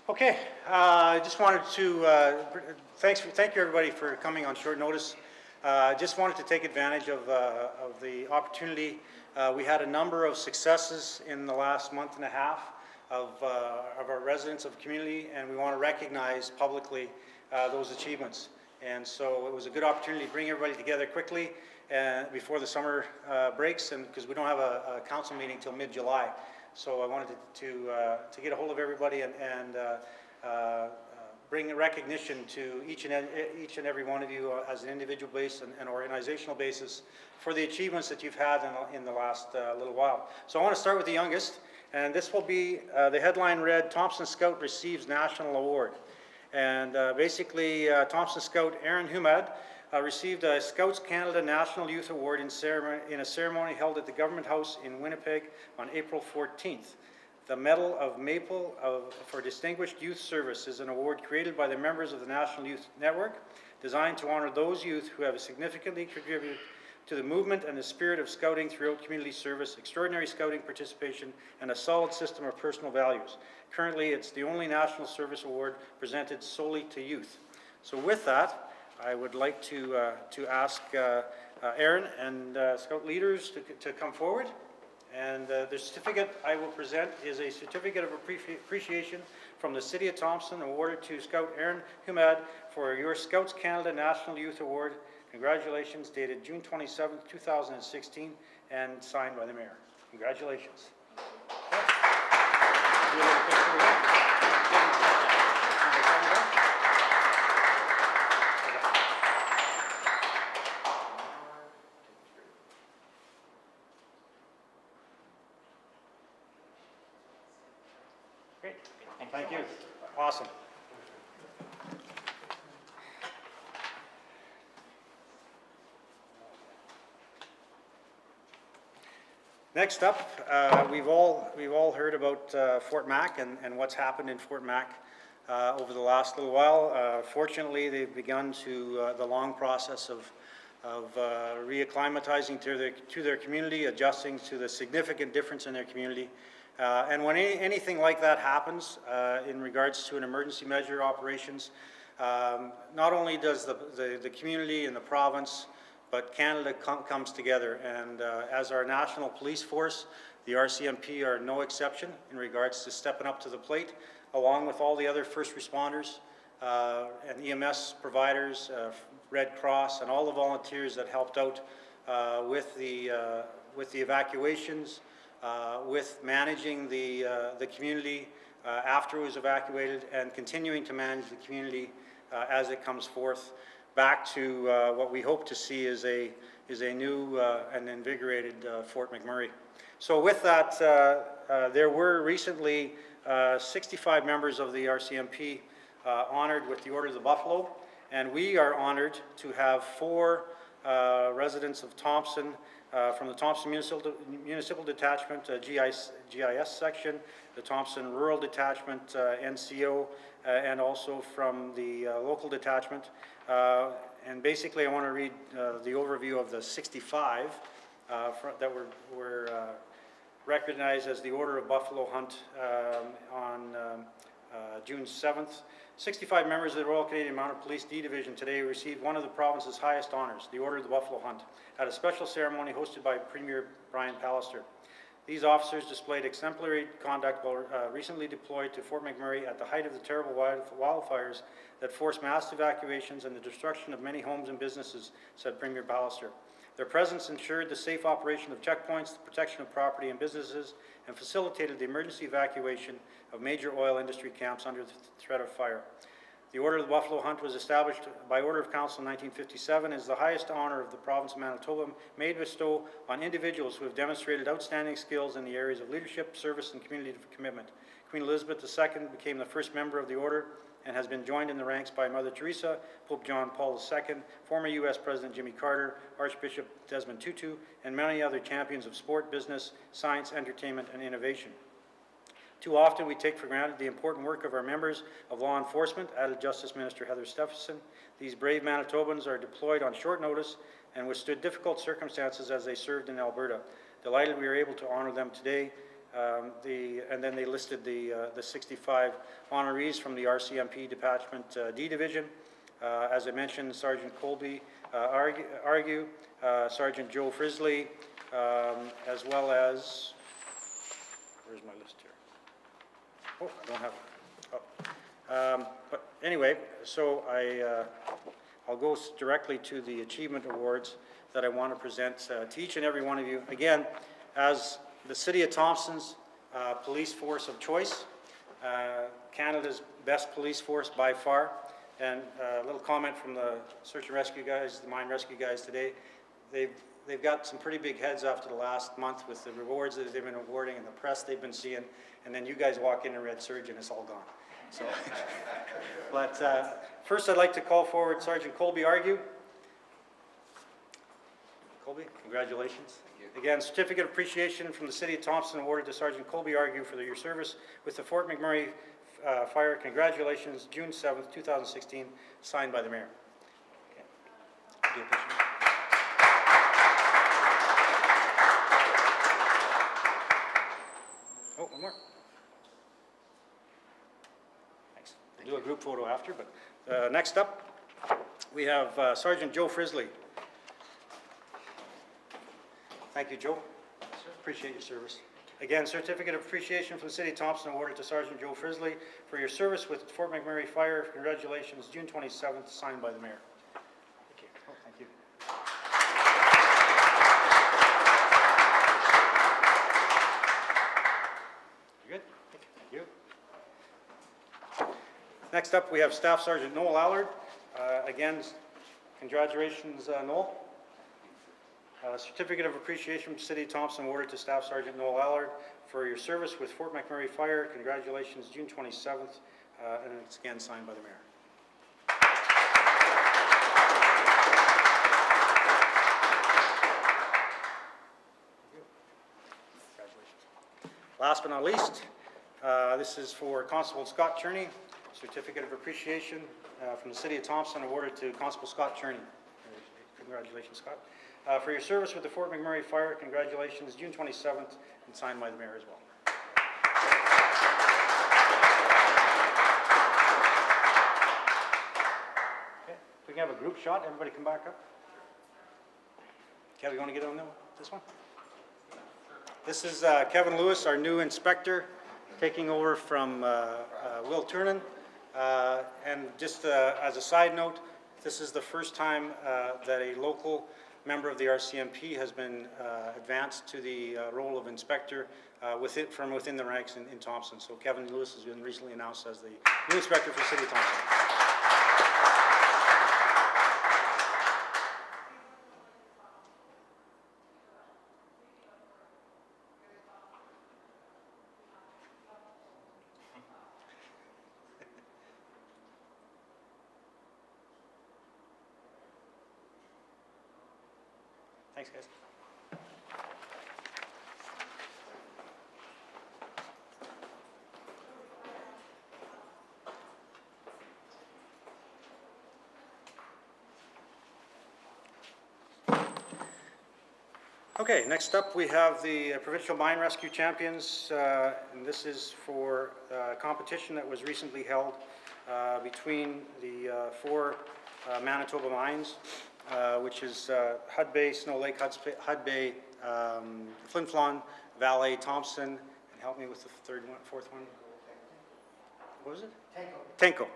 Okay, I just wanted to thank you everybody for coming on short notice. Just wanted to take advantage of the opportunity. We had a number of successes in the last month and a half of our residents of the community, and we want to recognize publicly those achievements. And so it was a good opportunity to bring everybody together quickly before the summer breaks, and because we don't have a council meeting till mid-July. So I wanted to get a hold of everybody and bring recognition to each and every one of you as an individual basis and organizational basis for the achievements that you've had in the last little while. So I want to start with the youngest, and this will be the headline read, Thompson Scout receives national award. And basically, Thompson Scout Aaron Humad received a Scouts Canada National Youth Award in a ceremony held at the Government House in Winnipeg on April 14th. The Medal of Maple for Distinguished Youth Service is an award created by the members of the National Youth Network, designed to honor those youth who have significantly contributed to the movement and the spirit of scouting throughout community service, extraordinary scouting participation, and a solid system of personal values. Currently, it's the only national service award presented solely to youth. So with that, I would like to ask Aaron and Scout leaders to come forward. And the certificate I will present is a certificate of appreciation from the City of Thompson awarded to Scout Aaron Humad for your Scouts Canada National Youth Award. Congratulations, dated June 27, 2016, and signed by the Mayor. Congratulations. Great. Thank you. Awesome. Next up, we've all heard about Fort Mac and what's happened in Fort Mac over the last little while. Fortunately, they've begun the long process of reacclimatizing to their community, adjusting to the significant difference in their community. And when anything like that happens in regards to an emergency measure operations, not only does the community and the province, but Canada comes together. And as our national police force, the RCMP are no exception in regards to stepping up to the plate, along with all the other first responders and EMS providers, Red Cross, and all the volunteers that helped out with the evacuations, with managing the community after it was evacuated, and continuing to manage the community as it comes forth back to what we hope to see is a new and invigorated Fort McMurray. So with that, there were recently 65 members of the RCMP honored with the Order of the Buffalo, and we are honored to have 4 residents of Thompson from the Thompson Municipal Detachment, GIS section, the Thompson Rural Detachment, NCO, and also from the local detachment. And basically I want to read the overview of the 65 that were recognized as the Order of Buffalo Hunt on June 7th. 65 members of the Royal Canadian Mounted Police D Division today received one of the province's highest honors, the Order of the Buffalo Hunt, at a special ceremony hosted by Premier Brian Pallister. These officers displayed exemplary conduct while recently deployed to Fort McMurray at the height of the terrible wildfires that forced mass evacuations and the destruction of many homes and businesses, said Premier Pallister. Their presence ensured the safe operation of checkpoints, the protection of property and businesses, and facilitated the emergency evacuation of major oil industry camps under the threat of fire. The Order of the Buffalo Hunt was established by Order of Council in 1957 as the highest honor of the province of Manitoba, made bestow on individuals who have demonstrated outstanding skills in the areas of leadership, service, and community commitment. Queen Elizabeth II became the first member of the Order and has been joined in the ranks by Mother Teresa, Pope John Paul II, former U.S. President Jimmy Carter, Archbishop Desmond Tutu, and many other champions of sport, business, science, entertainment, and innovation. Too often we take for granted the important work of our members of law enforcement, added Justice Minister Heather Stephenson. These brave Manitobans are deployed on short notice and withstood difficult circumstances as they served in Alberta. Delighted we are able to honor them today And then they listed the 65 honorees from the RCMP Detachment D Division. As I mentioned, Sergeant Colby Argue, Sergeant Joe Frisley, as well as, where's my list here? Oh, I don't have it. Oh. But anyway, so I'll go directly to the achievement awards that I want to present to each and every one of you. Again, as the City of Thompson's police force of choice, Canada's best police force by far, and a little comment from the search and rescue guys, the mine rescue guys today. They've got some pretty big heads after the last month with the rewards that they've been awarding and the press they've been seeing, and then you guys walk in and red surge and it's all gone. So, but first I'd like to call forward Sergeant Colby Argue. Colby, congratulations. Thank you. Again, certificate of appreciation from the City of Thompson awarded to Sergeant Colby Argue for your service with the Fort McMurray Fire. Congratulations, June 7th, 2016, signed by the Mayor. Okay. Do a picture. Oh, one more. Thanks. We'll do a group photo after, but next up, we have Sergeant Joe Frisley. Thank you, Joe. Appreciate your service. Again, certificate of appreciation from the City of Thompson awarded to Sergeant Joe Frisley for your service with Fort McMurray Fire. Congratulations, June 27th, signed by the Mayor. Thank you. Oh, thank you. You good? Thank you. Next up, we have Staff Sergeant Noel Allard. Again, congratulations, Noel. Certificate of appreciation from City of Thompson awarded to Staff Sergeant Noel Allard for your service with Fort McMurray Fire. Congratulations, June 27th, and it's again signed by the Mayor. Congratulations. Last but not least, this is for Constable Scott Cherney. Certificate of appreciation from the City of Thompson awarded to Constable Scott Cherney. Congratulations, Scott. For your service with the Fort McMurray Fire, congratulations, June 27th, and signed by the Mayor as well. Okay, we can have a group shot. Everybody come back up. Kevin, you want to get on this one? This is Kevin Lewis, our new inspector, taking over from Will Turnan. And just as a side note, this is the first time that a local member of the RCMP has been advanced to the role of inspector from within the ranks in Thompson. So Kevin Lewis has been recently announced as the new inspector for the City of Thompson. Thanks, guys. Okay, next up we have the Provincial Mine Rescue Champions, and this is for a competition that was recently held between the four Manitoba mines, which is Hud Bay, Snow Lake, Hud Bay, Flin Flon, Valley, Thompson, and help me with the fourth one. What was it? Tenko.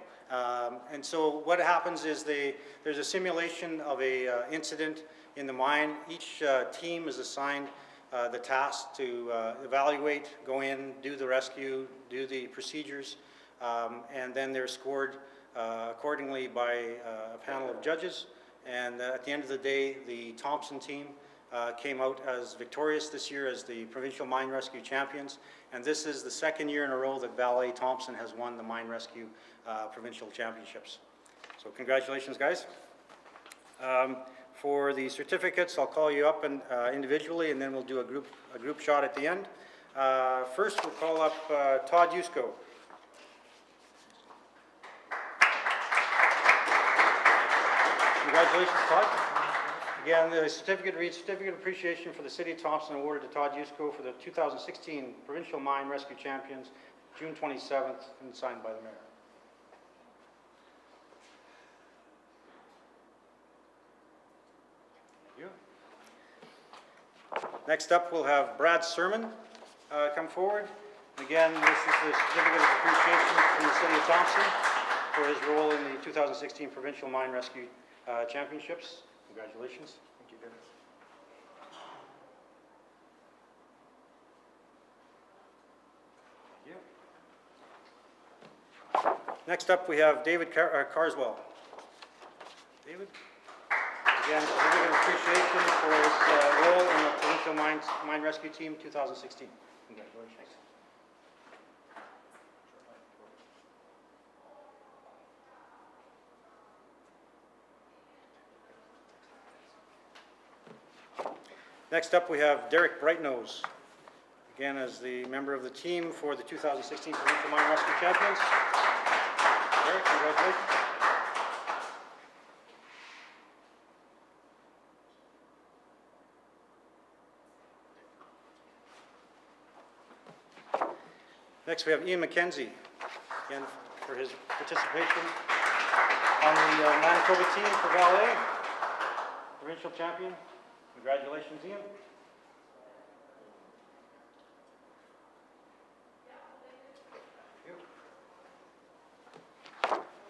And so what happens is there's a simulation of a incident in the mine. Each team is assigned the task to evaluate, go in, do the rescue, do the procedures, and then they're scored accordingly by a panel of judges. And at the end of the day, the Thompson team came out as victorious this year as the Provincial Mine Rescue Champions. And this is the second year in a row that Valley Thompson has won the Mine Rescue Provincial Championships. So congratulations, guys. For the certificates, I'll call you up and, individually, and then we'll do a group shot at the end. First, we'll call up Todd Yusko. Congratulations, Todd. Again, the certificate reads, Certificate of Appreciation for the City of Thompson awarded to Todd Yusko for the 2016 Provincial Mine Rescue Champions, June 27th, and signed by the Mayor. Thank you. Next up, we'll have Brad Sermon come forward. Again, this is the Certificate of Appreciation from the City of Thompson for his role in the 2016 Provincial Mine Rescue Championships. Congratulations. Thank you, Dennis. Thank you. Next up, we have David Carswell. David? Again, certificate of appreciation for his role in the Provincial Mine Rescue Team 2016. Congratulations. Next up, we have Derek Brightnose, again as the member of the team for the 2016 Provincial Mine Rescue Champions. Derek, congratulations. Next, we have Ian McKenzie, again for his participation on the Manitoba team for Valet, Provincial Champion. Congratulations, Ian.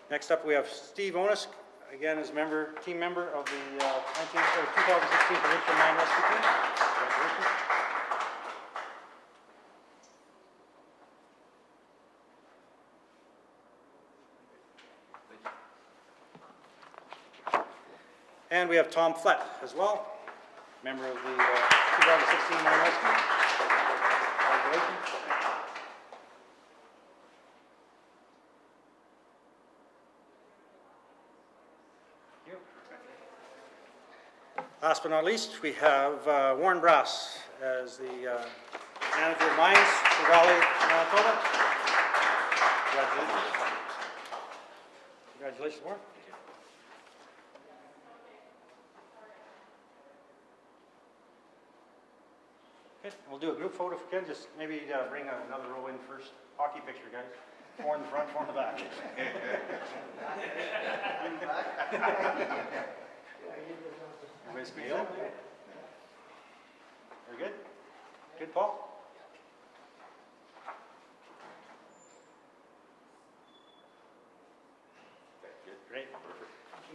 Next up, we have Steve Onis, again as team member of the 2016 Provincial Mine Rescue Team. Congratulations. And we have Tom Flett as well, member of the 2016 Mine Rescue. Congratulations. Thank you. Last but not least, we have Warren Brass as the manager of mines for Valley, Manitoba. Congratulations. Congratulations, Warren. Okay, we'll do a group photo for Ken. Just maybe bring another row in first. Hockey picture, guys. Four in the front, four in the back. Everybody squeeze in? Very good. Good, Paul. Great.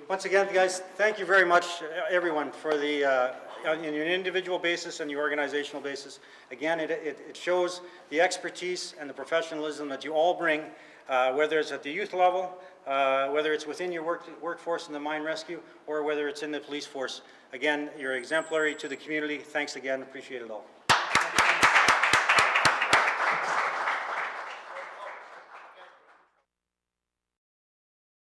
Once again, guys, thank you very much, everyone, for the on an individual basis and the organizational basis. Again, it shows the expertise and the professionalism that you all bring, whether it's at the youth level, whether it's within your workforce in the mine rescue, or whether it's in the police force. Again, you're exemplary to the community. Thanks again. Appreciate it all.